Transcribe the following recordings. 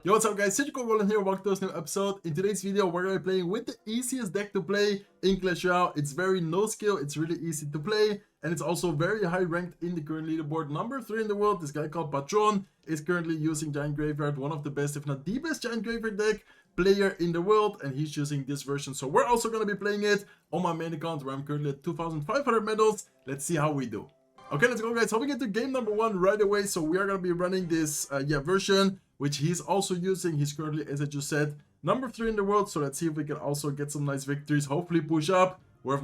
Yo, what's up guys, Goblin here, welcome to this new episode. In today's video, we're going to be playing with the easiest deck to play in Clash Royale. It's very no skill, it's really easy to play, and it's also very high ranked in the current leaderboard. Number 3 in the world, this guy called Patron is currently using Giant Graveyard, one of the best, if not the best Giant Graveyard deck player in the world, and he's using this version. So we're also going to be playing it on my main account where I'm currently at 2,500 medals. Let's see how we do. Okay, let's go guys, hopping into game number 1 right away. So we are going to be running this version, which he's also using. He's currently, as I just said, number 3 in the world. So let's see if we can also get some nice victories, hopefully push up. We are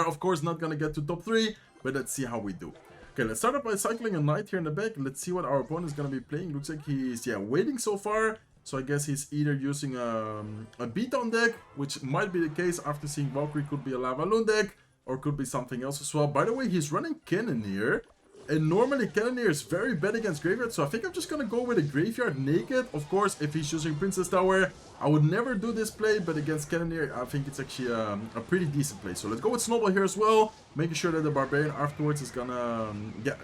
of course not gonna get to top 3, but let's see how we do. Okay, let's start up by cycling a knight here in the back. Let's see what our opponent is gonna be playing. Looks like he's waiting so far. So I guess he's either using a beatdown deck, which might be the case after seeing Valkyrie. Could be a lava loon deck, or could be something else as well. By the way, he's running Cannoneer. And normally Cannoneer is very bad against Graveyard, so I think I'm just gonna go with a Graveyard naked. Of course, if he's using Princess Tower, I would never do this play, but against Cannoneer, I think it's actually a pretty decent play. So let's go with Snowball here as well, making sure that the Barbarian afterwards is gonna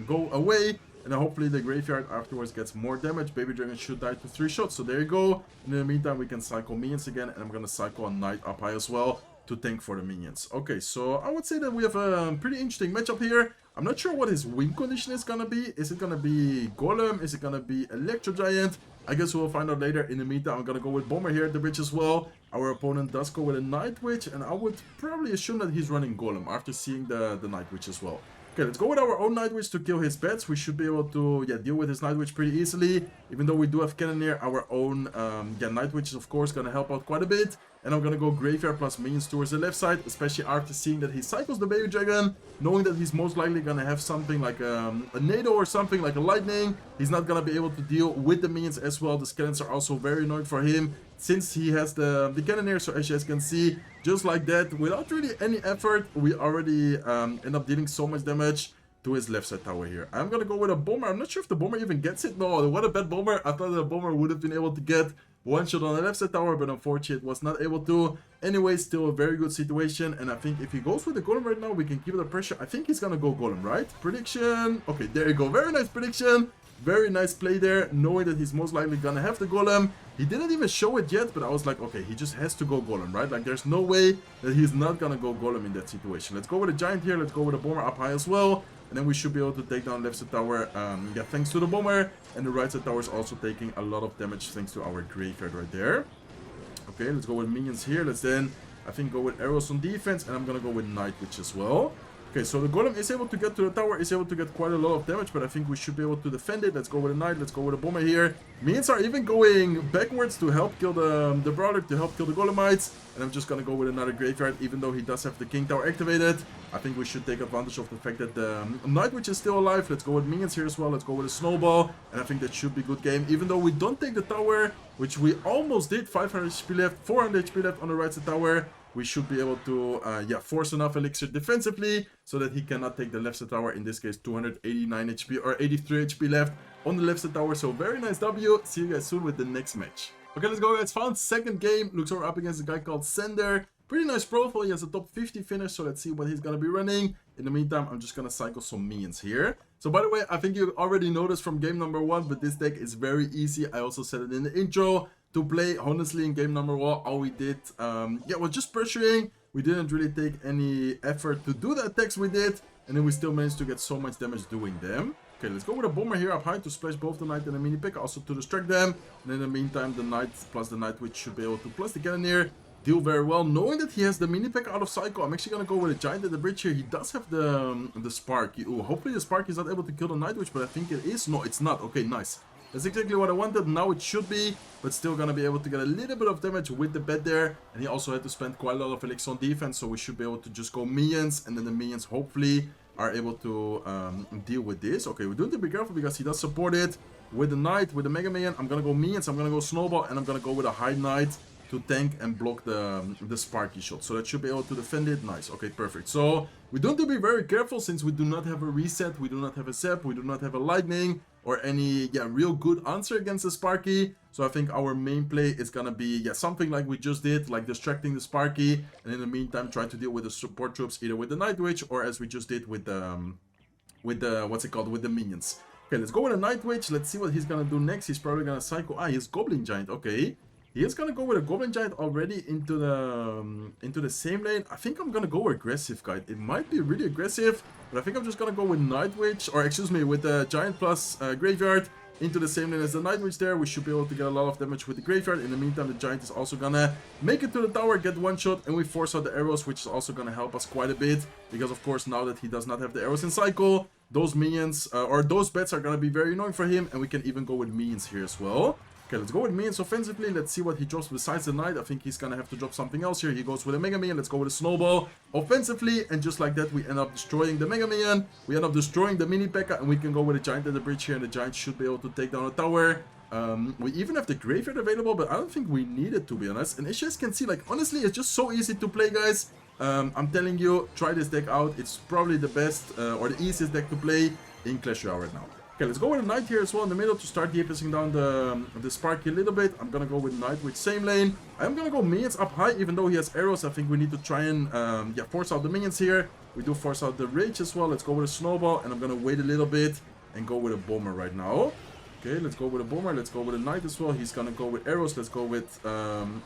go away. And then hopefully the Graveyard afterwards gets more damage. Baby Dragon should die to 3 shots, so there you go. And in the meantime, we can cycle minions again, and I'm gonna cycle a Knight up high as well to tank for the minions. Okay, so I would say that we have a pretty interesting matchup here. I'm not sure what his win condition is gonna be. Is it gonna be Golem? Is it gonna be Electro Giant? I guess we'll find out later. In the meantime, I'm gonna go with Bomber here at the bridge as well. Our opponent does go with a Night Witch, and I would probably assume that he's running Golem after seeing the Night Witch as well. Okay, let's go with our own Night Witch to kill his pets. We should be able to deal with his Night Witch pretty easily. Even though we do have Cannoneer, our own Night Witch is of course gonna help out quite a bit. And I'm gonna go Graveyard plus minions towards the left side, especially after seeing that he cycles the Baby Dragon, knowing that he's most likely gonna have something like a Nado or something like a Lightning. He's not gonna be able to deal with the minions as well. The skeletons are also very annoying for him since he has the Cannoneer. So as you guys can see, just like that, without really any effort, we already end up dealing so much damage to his left side tower here. I'm gonna go with a Bomber. I'm not sure if the Bomber even gets it. No, what a bad Bomber. I thought the Bomber would have been able to get one shot on the left side tower, but unfortunately it was not able to. Anyway, still a very good situation, and I think if he goes with the Golem right now, we can keep the pressure. I think he's gonna go Golem, right? Prediction. Okay, there you go. Very nice prediction. Very nice play there, knowing that he's most likely gonna have the Golem. He didn't even show it yet, but I was like, okay, he just has to go Golem, right? Like, there's no way that he's not gonna go Golem in that situation. Let's go with a Giant here. Let's go with a Bomber up high as well. And then we should be able to take down left side tower, thanks to the Bomber. And the right side tower is also taking a lot of damage thanks to our Graveyard right there. Okay, let's go with minions here. Let's then, I think, go with arrows on defense. And I'm gonna go with Night Witch as well. Okay, so the Golem is able to get to the tower, is able to get quite a lot of damage, but I think we should be able to defend it. Let's go with a Knight, let's go with a Bomber here. Minions are even going backwards to help kill the Brawler, to help kill the Golemites. And I'm just gonna go with another Graveyard, even though he does have the King Tower activated. I think we should take advantage of the fact that the Night Witch is still alive. Let's go with minions here as well, let's go with a Snowball. And I think that should be a good game, even though we don't take the tower, which we almost did. 500 HP left, 400 HP left on the right side tower. We should be able to force enough elixir defensively so that he cannot take the left side tower. In this case, 289 HP or 83 HP left on the left side tower. So very nice W. See you guys soon with the next match. Okay, let's go guys. Found second game. Looks like we're up against a guy called Sender. Pretty nice profile. He has a top 50 finish. So let's see what he's going to be running. In the meantime, I'm just going to cycle some minions here. So by the way, I think you already noticed from game number 1, but this deck is very easy. I also said it in the intro. To play, honestly, in game number 1, all we did, was just pressuring. We didn't really take any effort to do the attacks we did, and then we still managed to get so much damage doing them. Okay, let's go with a Bomber here up high to splash both the Knight and the Mini Pick, also to distract them. And in the meantime, the Knight plus the Night Witch should be able to plus the Cannoneer deal very well. Knowing that he has the Mini Pick out of cycle, I'm actually gonna go with a Giant at the bridge here. He does have the Spark. Ooh, hopefully the Spark is not able to kill the Night Witch, but I think it is. No, it's not. Okay, nice. That's exactly what I wanted. Now it should be, but still gonna be able to get a little bit of damage with the bed there. And he also had to spend quite a lot of elixir on defense, so we should be able to just go minions, and then the minions hopefully are able to deal with this. Okay, we do need to be careful because he does support it with the Knight, with the Mega Minion. I'm gonna go minions, I'm gonna go Snowball, and I'm gonna go with a High Knight to tank and block the Sparky shot. So that should be able to defend it. Nice. Okay, perfect. So we do need to be very careful since we do not have a reset, we do not have a zap, we do not have a lightning or any real good answer against the Sparky. So I think our main play is gonna be something like we just did, like distracting the Sparky, and in the meantime try to deal with the support troops either with the Night Witch or as we just did with the with the minions. Okay, let's go with a Night Witch. Let's see what he's gonna do next. He's probably gonna cycle. Ah, he's Goblin Giant. Okay. He is gonna go with a Goblin Giant already into the same lane. I think I'm gonna go aggressive, guys. It might be really aggressive, but I think I'm just gonna go with Night Witch, or excuse me, with the Giant plus Graveyard into the same lane as the Night Witch there. We should be able to get a lot of damage with the Graveyard. In the meantime, the Giant is also gonna make it to the tower, get one shot, and we force out the arrows, which is also gonna help us quite a bit. Because, of course, now that he does not have the arrows in cycle, those minions, or those bets are gonna be very annoying for him, and we can even go with minions here as well. Okay, let's go with minions offensively. Let's see what he drops besides the Knight. I think he's gonna have to drop something else here. He goes with a Mega Minion. Let's go with a Snowball offensively. And just like that, we end up destroying the Mega Minion. We end up destroying the Mini P.E.K.K.A. And we can go with a Giant at the bridge here. And the Giant should be able to take down a tower. We even have the Graveyard available, but I don't think we need it, to be honest. And as you guys can see, like, honestly, it's just so easy to play, guys. I'm telling you, try this deck out. It's probably the best or the easiest deck to play in Clash Royale right now. Okay, let's go with a Knight here as well in the middle to start DPSing down the Sparky a little bit. I'm gonna go with Knight with same lane. I'm gonna go minions up high, even though he has arrows. I think we need to try and force out the minions here. We do force out the Rage as well. Let's go with a Snowball, and I'm gonna wait a little bit and go with a Bomber right now. Okay, let's go with a Bomber. Let's go with a Knight as well. He's gonna go with arrows. Let's go with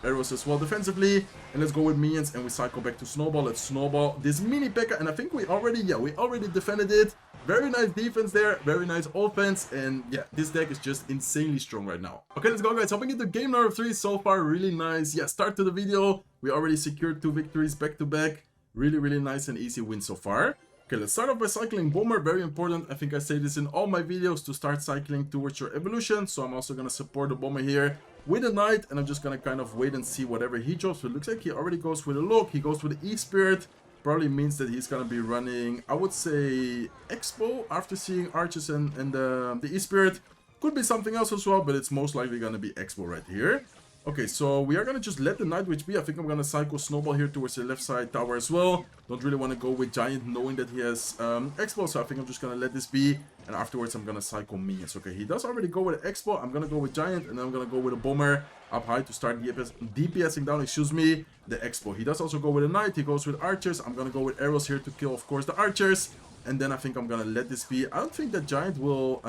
arrows as well defensively. And let's go with minions, and we cycle back to Snowball. Let's Snowball this Mini P.E.K.K.A. And I think we already defended it. Very nice defense there, very nice offense, and yeah, this deck is just insanely strong right now. Okay, let's go, guys. Hopping into game number 3 so far, really nice. Yeah, start to the video. We already secured 2 victories back to back. Really, really nice and easy win so far. Okay, let's start off by cycling Bomber. Very important. I think I say this in all my videos to start cycling towards your evolution. So I'm also going to support the Bomber here with a Knight, and I'm just going to kind of wait and see whatever he drops. But it looks like he already goes with a Look. He goes with the E-Spirit. Probably means that he's gonna be running, I would say, Expo after seeing Arches and the E-Spirit. Could be something else as well, but it's most likely gonna be Expo right here. Okay, so we are gonna just let the Night Witch be. I think I'm gonna cycle Snowball here towards the left side tower as well. Don't really want to go with Giant knowing that he has Expo, so I think I'm just gonna let this be. And afterwards I'm gonna cycle Minions. Okay, he does already go with Expo. I'm gonna go with Giant, and then I'm gonna go with a Bomber up high to start DPSing down, excuse me, the Expo. He does also go with a Knight. He goes with Archers. I'm gonna go with arrows here to kill, of course, the Archers. And then I think I'm gonna let this be. I don't think that Giant will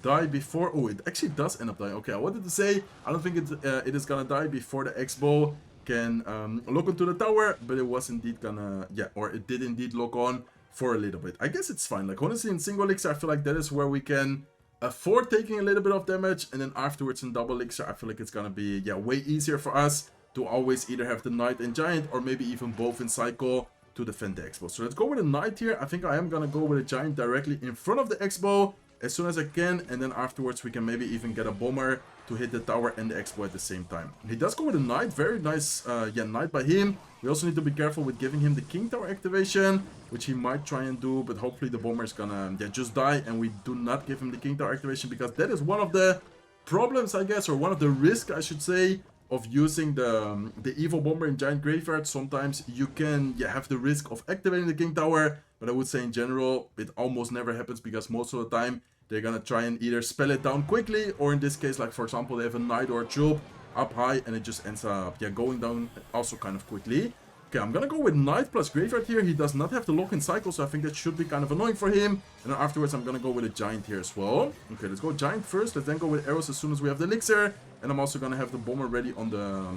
die before... Oh, it actually does end up dying. Okay, I wanted to say, I don't think it is gonna die before the Expo can lock onto the tower. But it was indeed gonna... Yeah, or it did indeed lock on for a little bit. I guess it's fine. Like, honestly, in single elixir, I feel like that is where we can afford taking a little bit of damage. And then afterwards in double elixir, I feel like it's gonna be, yeah, way easier for us to always either have the Knight and Giant, or maybe even both in cycle to defend the Expo. So let's go with a Knight here. I think I am gonna go with a Giant directly in front of the Expo as soon as I can, and then afterwards we can maybe even get a Bomber to hit the tower and the Expo at the same time. He does go with a Knight. Very nice Knight by him. We also need to be careful with giving him the King Tower activation, which he might try and do, but hopefully the Bomber is gonna just die and we do not give him the King Tower activation, because that is one of the problems, I guess, or one of the risks, I should say, of using the evil Bomber in Giant Graveyard. Sometimes you can have the risk of activating the King Tower, but I would say in general it almost never happens, because most of the time they're gonna try and either spell it down quickly, or in this case, like for example, they have a Knight or a Tulip up high and it just ends up going down also kind of quickly. Okay, I'm gonna go with Knight plus Graveyard here. He does not have the lock-in cycle, so I think that should be kind of annoying for him. And then afterwards I'm gonna go with a Giant here as well. Okay, let's go Giant first. Let's then go with arrows as soon as we have the elixir. And I'm also gonna have the Bomber ready on the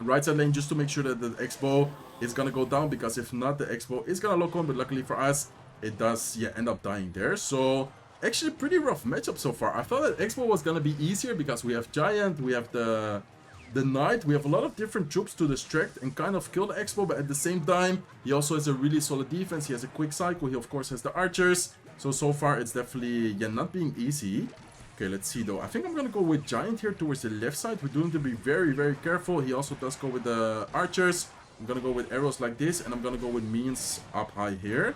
right side lane, just to make sure that the Expo is gonna go down, because if not, the Expo is gonna lock on. But luckily for us, it does end up dying there. So actually pretty rough matchup so far. I thought that Expo was gonna be easier, because we have Giant, we have the Knight, we have a lot of different troops to distract and kind of kill the Expo, but at the same time he also has a really solid defense. He has a quick cycle. He of course has the Archers. So far it's definitely not being easy. Okay, let's see though. I think I'm gonna go with Giant here towards the left side. We do need to be very, very careful. He also does go with the Archers. I'm gonna go with arrows like this, and I'm gonna go with minions up high here.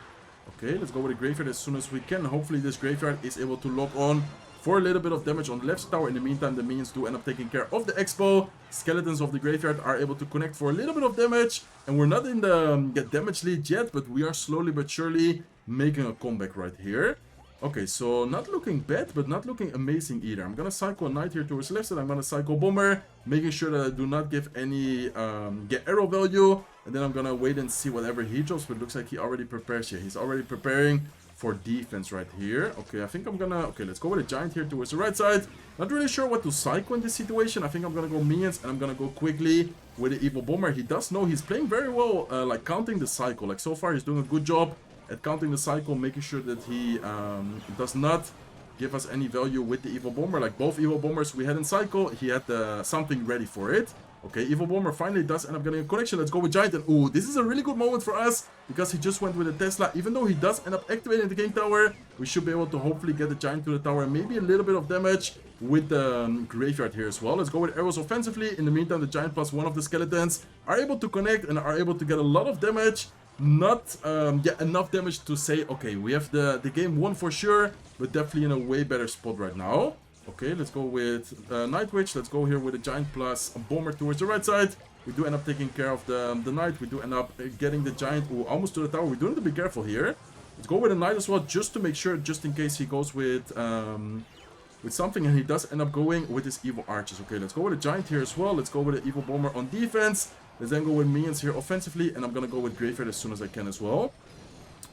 Okay, let's go with a Graveyard as soon as we can. Hopefully this Graveyard is able to lock on for a little bit of damage on the left tower. In the meantime, the minions do end up taking care of the Expo. Skeletons of the Graveyard are able to connect for a little bit of damage. And we're not in the damage lead yet, but we are slowly but surely making a comeback right here. Okay, so not looking bad, but not looking amazing either. I'm gonna cycle a Knight here towards the left side. I'm gonna cycle Bomber, making sure that I do not give any get arrow value. And then I'm gonna wait and see whatever he drops, but it looks like he already prepares here. He's already preparing for defense right here. Okay, I think I'm gonna... Okay, let's go with a giant here towards the right side. Not really sure what to cycle in this situation. I think I'm gonna go minions, and I'm gonna go quickly with the evil bomber. He does know he's playing very well, like counting the cycle. Like so far, he's doing a good job at counting the cycle, making sure that he does not give us any value with the evil bomber. Like both evil bombers we had in cycle, he had something ready for it. Okay, evil bomber finally does end up getting a connection. Let's go with giant, and ooh, this is a really good moment for us because he just went with a Tesla. Even though he does end up activating the king tower, we should be able to hopefully get the giant to the tower and maybe a little bit of damage with the graveyard here as well. Let's go with arrows offensively. In the meantime, the giant plus one of the skeletons are able to connect and are able to get a lot of damage. Not enough damage to say, okay, we have the game won for sure, but definitely in a way better spot right now. Okay, let's go with Night Witch. Let's go here with a giant plus a bomber towards the right side. We do end up taking care of the knight. We do end up getting the giant almost to the tower. We do need to be careful here. Let's go with a knight as well, just to make sure, just in case he goes with something, and he does end up going with his evil archers. Okay, let's go with a giant here as well. Let's go with an evil bomber on defense. Let's then go with minions here offensively, and I'm gonna go with graveyard as soon as I can as well.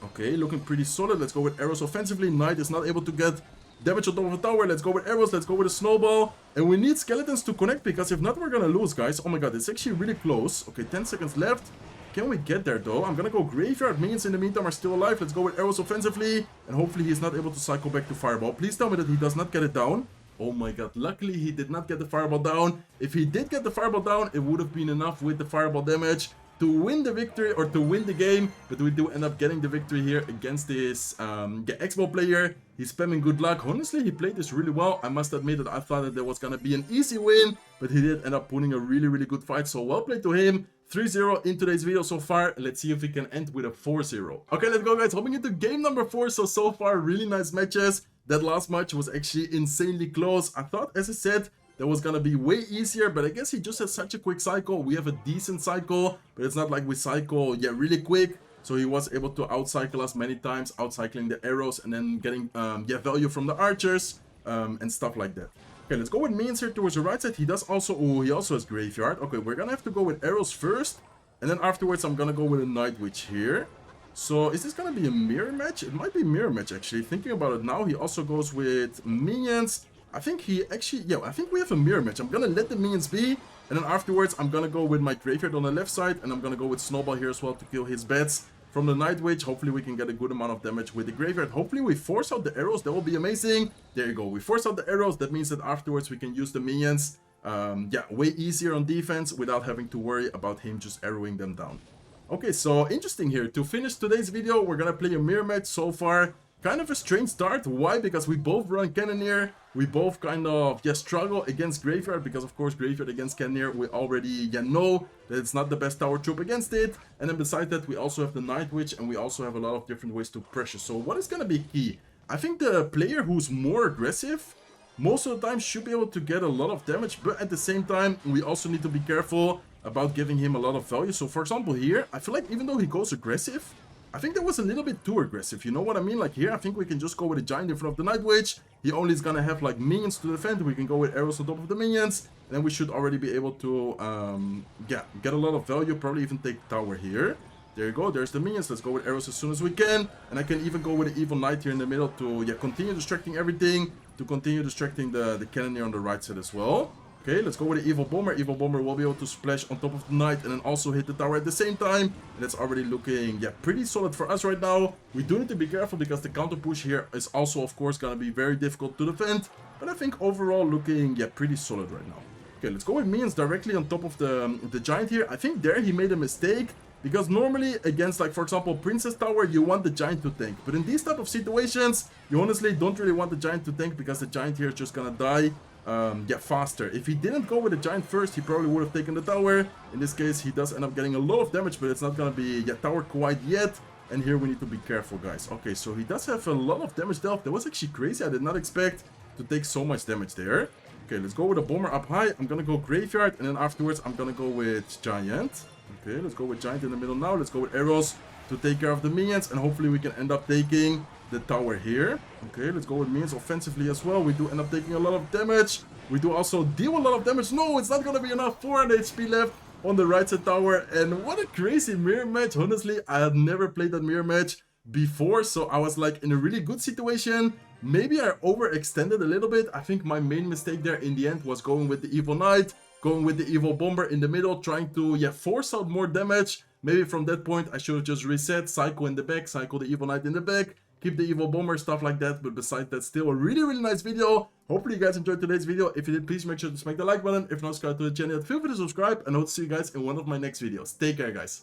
Okay, looking pretty solid. Let's go with arrows offensively. Knight is not able to get damage on top of the tower. Let's go with arrows. Let's go with a snowball. And we need skeletons to connect, because if not, we're gonna lose, guys. Oh my god, it's actually really close. Okay, 10 seconds left. Can we get there, though? I'm gonna go graveyard. Minions in the meantime are still alive. Let's go with arrows offensively. And hopefully he's not able to cycle back to fireball. Please tell me that he does not get it down. Oh my god, luckily he did not get the fireball down. If he did get the fireball down, it would have been enough with the fireball damage to win the victory, or to win the game. But we do end up getting the victory here against this Expo player. He's spamming good luck. Honestly, he played this really well. I must admit that I thought that there was gonna be an easy win, but he did end up putting a really good fight. So well played to him. 3-0 in today's video so far. Let's see if we can end with a 4-0. Okay, let's go, guys. Hopping into game number 4. So far, really nice matches. That last match was actually insanely close. I thought, as I said, that was gonna be way easier, but I guess he just has such a quick cycle. We have a decent cycle, but it's not like we cycle really quick. So he was able to outcycle us many times, outcycling the arrows and then getting value from the archers and stuff like that. Okay, let's go with minions here towards the right side. He does also, he also has graveyard. Okay, we're gonna have to go with arrows first, and then afterwards I'm gonna go with a night witch here. So is this gonna be a mirror match? It might be a mirror match, actually. Thinking about it now, he also goes with minions. I think he actually, I think we have a mirror match. I'm gonna let the minions be, and then afterwards I'm gonna go with my graveyard on the left side, and I'm gonna go with snowball here as well to kill his bats from the night witch. Hopefully we can get a good amount of damage with the graveyard. Hopefully we force out the arrows. That will be amazing. There you go. We force out the arrows. That means that afterwards we can use the minions way easier on defense without having to worry about him just arrowing them down. Okay, so interesting here. To finish today's video, we're gonna play a mirror match. So far, kind of a strange start. Why? Because we both run Cannoneer. We both kind of struggle against Graveyard, because of course Graveyard against Cannoneer, we already know that it's not the best tower troop against it. And then beside that, we also have the Night Witch, and we also have a lot of different ways to pressure. So what is gonna be key? I think the player who's more aggressive most of the time should be able to get a lot of damage, but at the same time we also need to be careful about giving him a lot of value. So for example here, I feel like even though he goes aggressive, I think that was a little bit too aggressive, you know what I mean? Like here, I think we can just go with a giant in front of the Night Witch. He only is gonna have like minions to defend. We can go with arrows on top of the minions, and then we should already be able to get a lot of value, probably even take tower here. There you go, there's the minions. Let's go with arrows as soon as we can, and I can even go with an evil knight here in the middle to continue distracting everything, to continue distracting the cannoneer on the right side as well. Okay, let's go with the evil bomber. Evil bomber will be able to splash on top of the knight and then also hit the tower at the same time. And it's already looking pretty solid for us right now. We do need to be careful because the counter push here is also of course gonna be very difficult to defend, but I think overall looking pretty solid right now. Okay, let's go with minions directly on top of the giant here. I think there he made a mistake, because normally against, like, for example, Princess Tower, you want the giant to tank. But in these type of situations, you honestly don't really want the giant to tank, because the giant here is just gonna die faster. If he didn't go with the giant first, he probably would have taken the tower. In this case, he does end up getting a lot of damage, but it's not gonna be tower quite yet. And here we need to be careful, guys. Okay, so he does have a lot of damage dealt. That was actually crazy. I did not expect to take so much damage there. Okay, let's go with a bomber up high. I'm gonna go graveyard, and then afterwards I'm gonna go with giant. Okay, let's go with giant in the middle now. Let's go with arrows to take care of the minions, and hopefully we can end up taking the tower here. Okay, let's go with minions offensively as well. We do end up taking a lot of damage. We do also deal a lot of damage. No, it's not gonna be enough. 400 HP left on the right side tower. And what a crazy mirror match. Honestly, I have never played that mirror match, before, so I was like in a really good situation. Maybe I overextended a little bit. I think my main mistake there in the end was going with the Evil Knight, going with the Evil Bomber in the middle, trying to force out more damage. Maybe from that point I should have just reset, cycle in the back, cycle the Evil Knight in the back, keep the Evil Bomber, stuff like that. But besides that, still a really nice video. Hopefully you guys enjoyed today's video. If you did, please make sure to smack the like button. If not, subscribe to the channel. Feel free to subscribe, and I hope to see you guys in one of my next videos. Take care, guys.